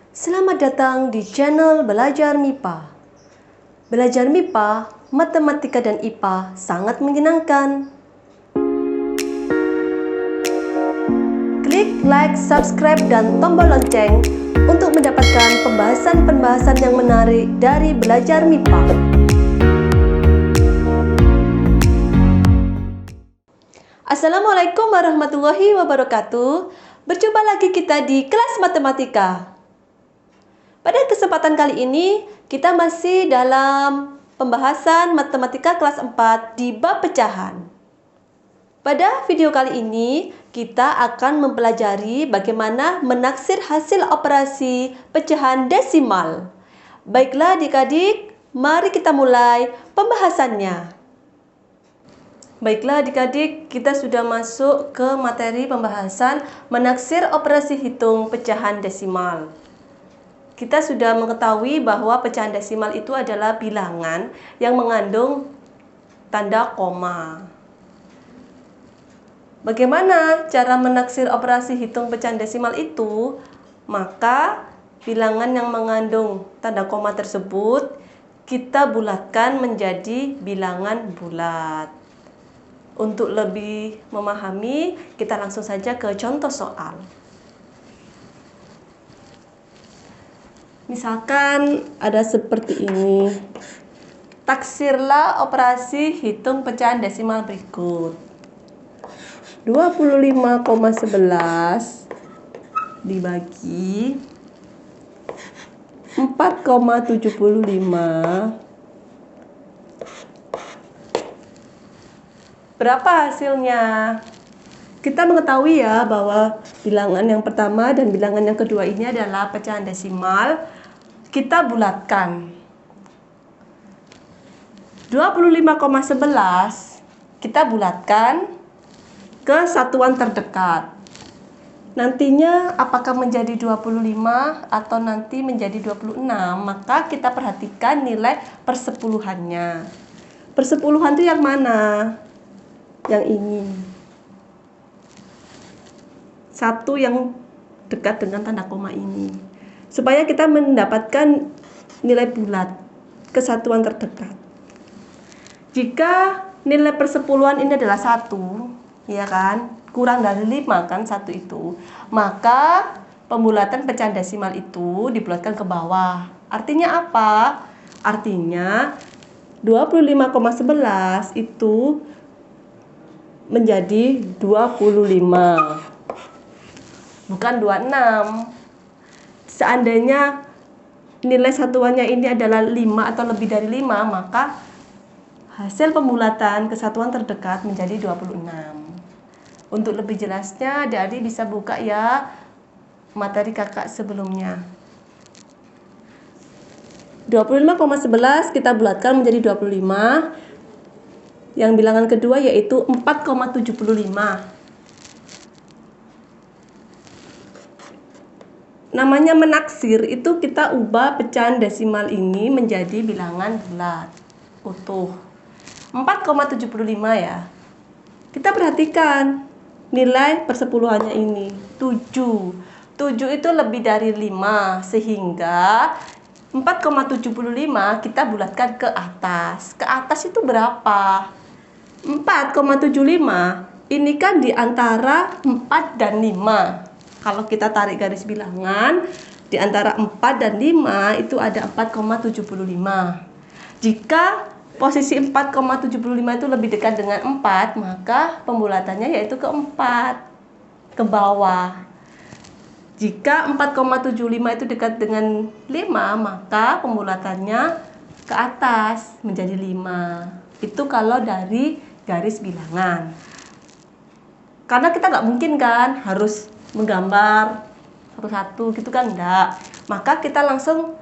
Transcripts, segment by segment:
Selamat datang di channel Belajar MIPA. Belajar MIPA, matematika dan IPA sangat menyenangkan. Klik like, subscribe, dan tombol lonceng untuk mendapatkan pembahasan-pembahasan yang menarik dari Belajar MIPA. Assalamualaikum warahmatullahi wabarakatuh. Berjumpa lagi kita di kelas matematika. Pada kesempatan kali ini, kita masih dalam pembahasan matematika kelas 4 di bab pecahan. Pada video kali ini, kita akan mempelajari bagaimana menaksir hasil operasi pecahan desimal. Baiklah adik-adik, mari kita mulai pembahasannya. Baiklah adik-adik, kita sudah masuk ke materi pembahasan menaksir operasi hitung pecahan desimal. Kita sudah mengetahui bahwa pecahan desimal itu adalah bilangan yang mengandung tanda koma. Bagaimana cara menaksir operasi hitung pecahan desimal itu? Maka bilangan yang mengandung tanda koma tersebut kita bulatkan menjadi bilangan bulat. Untuk lebih memahami, kita langsung saja ke contoh soal. Misalkan ada seperti ini. Taksirlah operasi hitung pecahan desimal berikut. 25,11 dibagi 4,75. Berapa hasilnya? Kita mengetahui ya bahwa bilangan yang pertama dan bilangan yang kedua ini adalah pecahan desimal. Kita bulatkan. 25,11 kita bulatkan ke satuan terdekat. Nantinya apakah menjadi 25 atau nanti menjadi 26, maka kita perhatikan nilai persepuluhannya. Persepuluhan itu yang mana? Yang ini. Satu yang dekat dengan tanda koma ini. Supaya kita mendapatkan nilai bulat kesatuan terdekat. Jika nilai persepuluhan ini adalah 1, ya kan? Kurang dari 5 kan 1 itu. Maka pembulatan pecahan desimal itu dibulatkan ke bawah. Artinya apa? Artinya 25,11 itu menjadi 25. Bukan 26. Seandainya nilai satuannya ini adalah 5 atau lebih dari 5, maka hasil pembulatan kesatuan terdekat menjadi 26. Untuk lebih jelasnya, adik-adik bisa buka ya materi kakak sebelumnya. 25,11 kita bulatkan menjadi 25. Yang bilangan kedua yaitu 4,75. Namanya menaksir itu kita ubah pecahan desimal ini menjadi bilangan bulat utuh. 4,75 ya. Kita perhatikan nilai persepuluhannya ini 7. 7 itu lebih dari 5 sehingga 4,75 kita bulatkan ke atas. Ke atas itu berapa? 4,75 ini kan di antara 4 dan 5. Kalau kita tarik garis bilangan, di antara 4 dan 5 itu ada 4,75. Jika posisi 4,75 itu lebih dekat dengan 4, maka pembulatannya yaitu ke 4, ke bawah. Jika 4,75 itu dekat dengan 5, maka pembulatannya ke atas menjadi 5. Itu kalau dari garis bilangan. Karena kita nggak mungkin kan harus menggambar satu-satu gitu kan, enggak. Maka kita langsung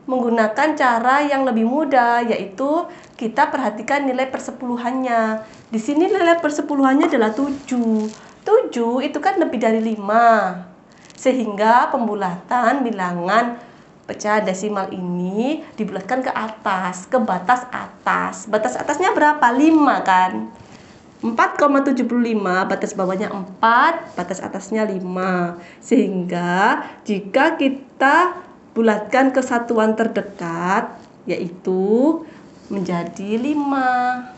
menggunakan cara yang lebih mudah, yaitu kita perhatikan nilai persepuluhannya. Di sini nilai persepuluhannya adalah 7. 7 itu kan lebih dari 5. Sehingga pembulatan bilangan pecahan desimal ini dibulatkan ke atas, ke batas atas. Batas atasnya berapa? 5 kan? 4,75 batas bawahnya 4, batas atasnya 5. Sehingga jika kita bulatkan ke satuan terdekat, yaitu menjadi 5.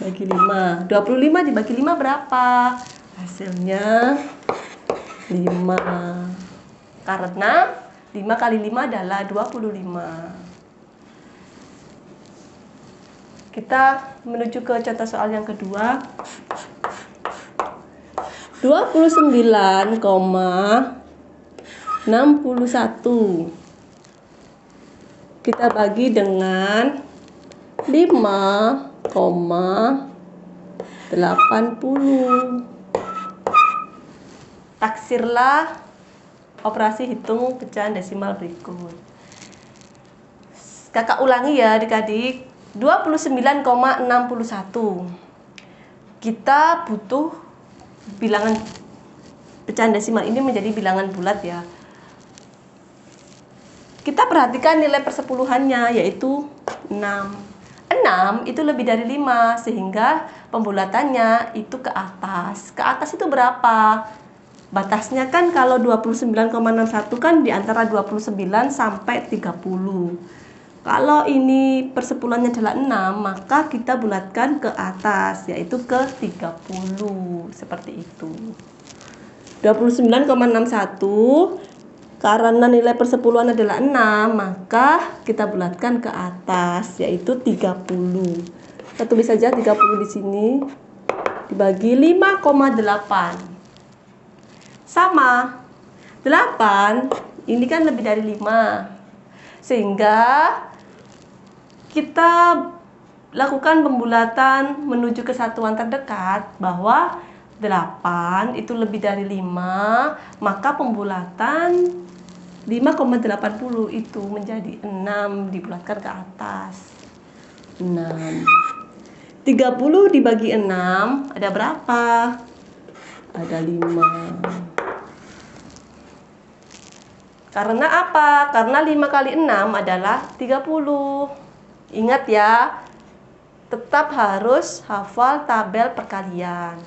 Bagi 5. 25 dibagi 5 berapa? Hasilnya 5. Karena 5 kali 5 adalah 25. Kita menuju ke contoh soal yang kedua. 29,61 kita bagi dengan 5,80. Taksirlah operasi hitung pecahan desimal berikut. Kakak ulangi ya adik-adik. 29,61. Kita butuh bilangan pecahan desimal ini menjadi bilangan bulat ya. Kita perhatikan nilai persepuluhannya, yaitu 6. 6 itu lebih dari 5, sehingga pembulatannya itu ke atas. Ke atas itu berapa? Batasnya kan kalau 29,61 kan di antara 29 sampai 30. Kalau ini persepuluhannya adalah 6, maka kita bulatkan ke atas, yaitu ke 30. Seperti itu. 29,61, karena nilai persepuluhan adalah 6, maka kita bulatkan ke atas, yaitu 30. Kita tulis saja 30 di sini, dibagi 5,8. Sama, 8, ini kan lebih dari 5. Sehingga kita lakukan pembulatan menuju ke satuan terdekat bahwa 8 itu lebih dari 5, maka pembulatan 5,80 itu menjadi 6 dibulatkan ke atas. 6. 30 dibagi 6 ada berapa? Ada 5. Karena apa? Karena 5 kali 6 adalah 30. Ingat ya, tetap harus hafal tabel perkalian.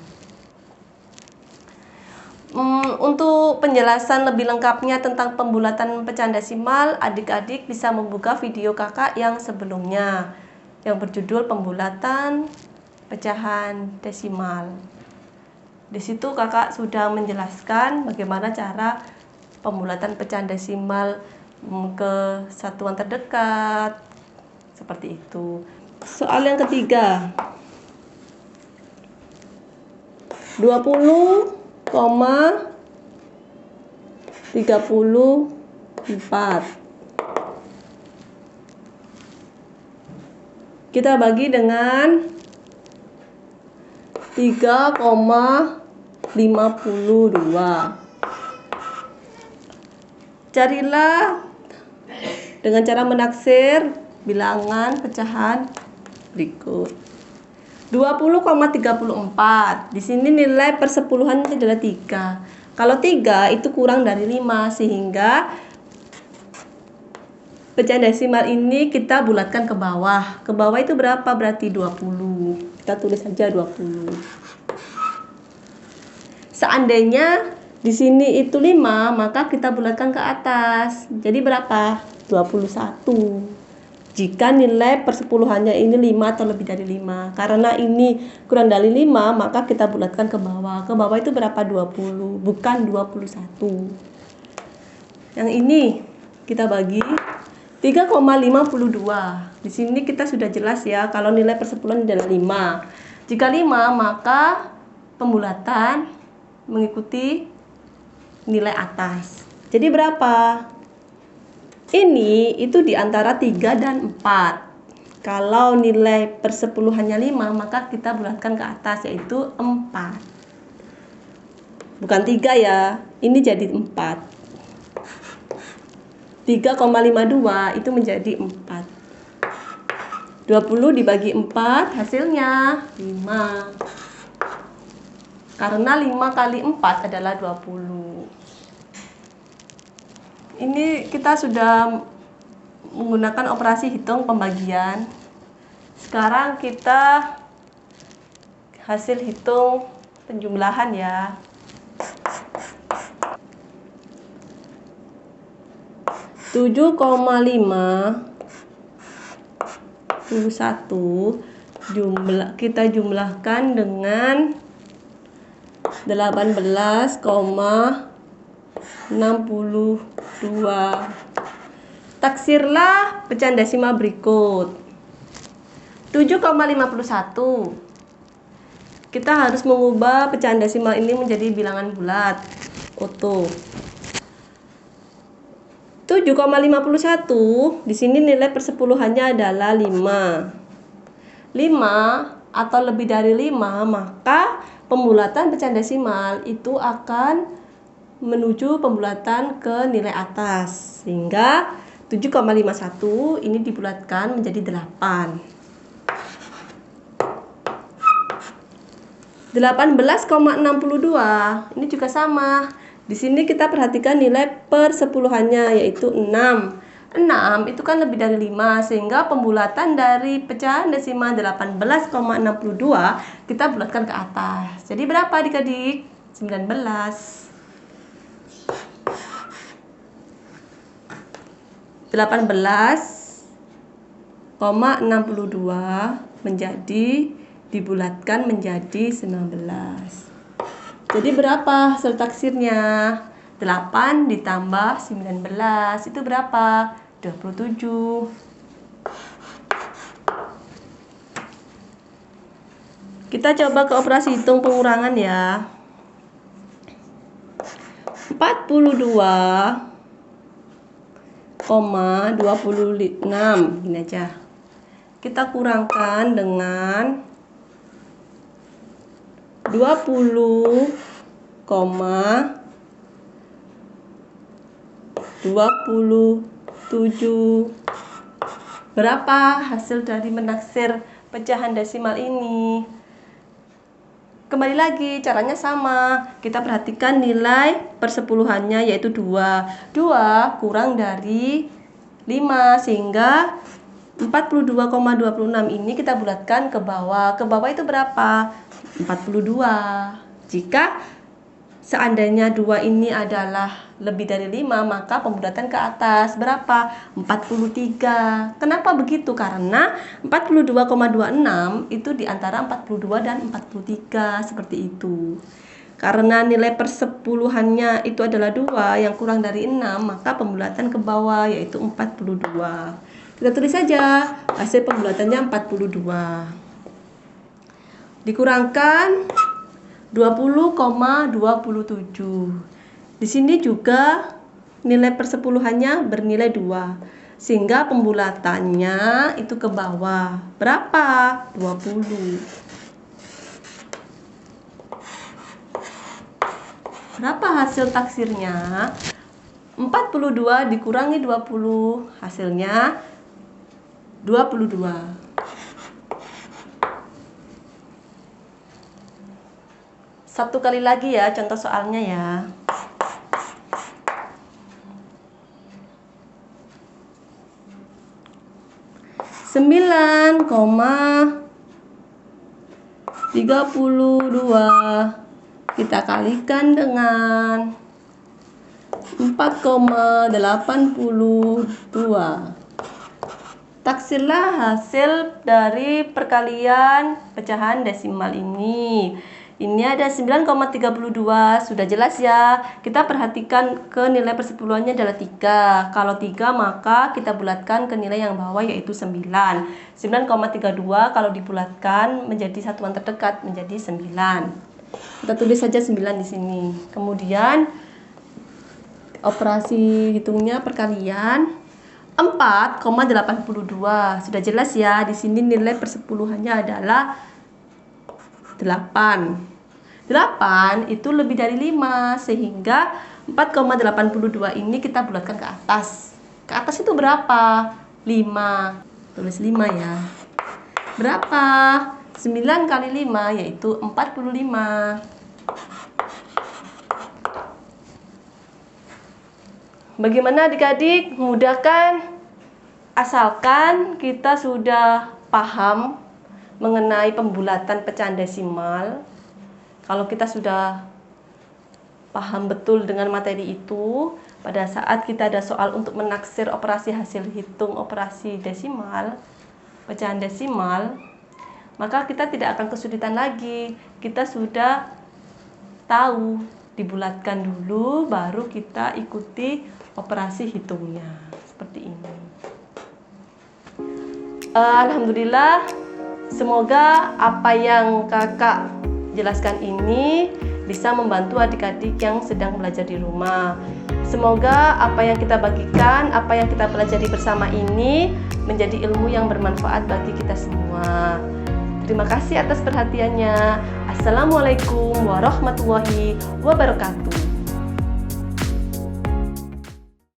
Untuk penjelasan lebih lengkapnya tentang pembulatan pecahan desimal, adik-adik bisa membuka video kakak yang sebelumnya, yang berjudul pembulatan pecahan desimal. Di situ kakak sudah menjelaskan bagaimana cara pembulatan pecahan desimal ke satuan terdekat, seperti itu. Soal yang ketiga, 20,34 kita bagi dengan 3,52. Carilah dengan cara menaksir bilangan pecahan berikut. 20,34. Di sini nilai persepuluhannya adalah 3. Kalau 3 itu kurang dari 5, sehingga pecahan desimal ini kita bulatkan ke bawah. Ke bawah itu berapa? Berarti 20. Kita tulis saja 20. Seandainya di sini itu 5, maka kita bulatkan ke atas. Jadi berapa? 21. Jika nilai persepuluhannya ini 5 atau lebih dari 5. Karena ini kurang dari 5, maka kita bulatkan ke bawah. Ke bawah itu berapa? 20, bukan 21. Yang ini kita bagi 3,52. Di sini kita sudah jelas ya, kalau nilai persepuluhan adalah 5. Jika 5, maka pembulatan mengikuti nilai atas. Jadi berapa? Ini itu di antara 3 dan 4. Kalau nilai persepuluhannya 5, maka kita bulatkan ke atas, yaitu 4. Bukan 3 ya, ini jadi 4. 3,52 itu menjadi 4. 20 dibagi 4 hasilnya 5. Karena 5 kali 4 adalah 20. Ini kita sudah menggunakan operasi hitung pembagian. Sekarang kita hasil hitung penjumlahan ya. Tujuh koma lima puluh satu kita jumlahkan dengan 18,62. Taksirlah pecahan desimal berikut. 7,51. Kita harus mengubah pecahan desimal ini menjadi bilangan bulat utuh. 7,51 di sini nilai persepuluhannya adalah 5. 5 atau lebih dari 5, maka pembulatan pecahan desimal itu akan menuju pembulatan ke nilai atas, sehingga 7,51 ini dibulatkan menjadi 8. 18,62 ini juga sama. Di sini kita perhatikan nilai persepuluhannya yaitu 6. 6 itu kan lebih dari 5, sehingga pembulatan dari pecahan desimal 18,62 kita bulatkan ke atas. Jadi berapa adik-adik? 19. 18,62 menjadi dibulatkan menjadi 19. Jadi berapa hasil taksirnya? 8 ditambah 19 itu berapa? 27. Kita coba ke operasi hitung pengurangan ya. 42,26 gini aja. Kita kurangkan dengan 20,27. Berapa hasil dari menaksir pecahan desimal ini? Kembali lagi, caranya sama. Kita perhatikan nilai persepuluhannya yaitu 2. 2 kurang dari 5, sehingga 42,26 ini kita bulatkan ke bawah. Ke bawah itu berapa? 42. Jika seandainya 2 ini adalah lebih dari 5, maka pembulatan ke atas berapa? 43. Kenapa begitu? Karena 42,26 itu di antara 42 dan 43 seperti itu. Karena nilai persepuluhannya itu adalah 2 yang kurang dari 6, maka pembulatan ke bawah yaitu 42. Kita tulis saja hasil pembulatannya 42. Dikurangkan 20,27. Di sini juga nilai persepuluhannya bernilai 2, sehingga pembulatannya itu ke bawah. Berapa? 20. Berapa hasil taksirnya? 42 dikurangi 20, hasilnya 22. Satu kali lagi ya contoh soalnya ya. Sembilan koma 32 kita kalikan dengan 4,82. Taksirlah hasil dari perkalian pecahan desimal ini. Ini ada 9,32, sudah jelas ya. Kita perhatikan ke nilai persepuluhannya adalah 3. Kalau 3 maka kita bulatkan ke nilai yang bawah yaitu 9. 9,32 kalau dibulatkan menjadi satuan terdekat menjadi 9. Kita tulis saja 9 di sini. Kemudian operasi hitungnya perkalian 4,82. Sudah jelas ya, di sini nilai persepuluhannya adalah 8. 8 itu lebih dari 5, sehingga 4,82 ini kita bulatkan ke atas. Ke atas itu berapa? 5. Tulis 5 ya. Berapa? 9 kali 5 yaitu 45. Bagaimana adik-adik? Mudah kan? Asalkan kita sudah paham mengenai pembulatan pecahan desimal. Kalau kita sudah paham betul dengan materi itu, pada saat kita ada soal untuk menaksir operasi hasil hitung operasi desimal, pecahan desimal, maka kita tidak akan kesulitan lagi. Kita sudah tahu, dibulatkan dulu, baru kita ikuti operasi hitungnya. Seperti ini. Alhamdulillah, semoga apa yang kakak jelaskan ini bisa membantu adik-adik yang sedang belajar di rumah. Semoga apa yang kita bagikan, apa yang kita pelajari bersama ini menjadi ilmu yang bermanfaat bagi kita semua. Terima kasih atas perhatiannya. Assalamualaikum warahmatullahi wabarakatuh.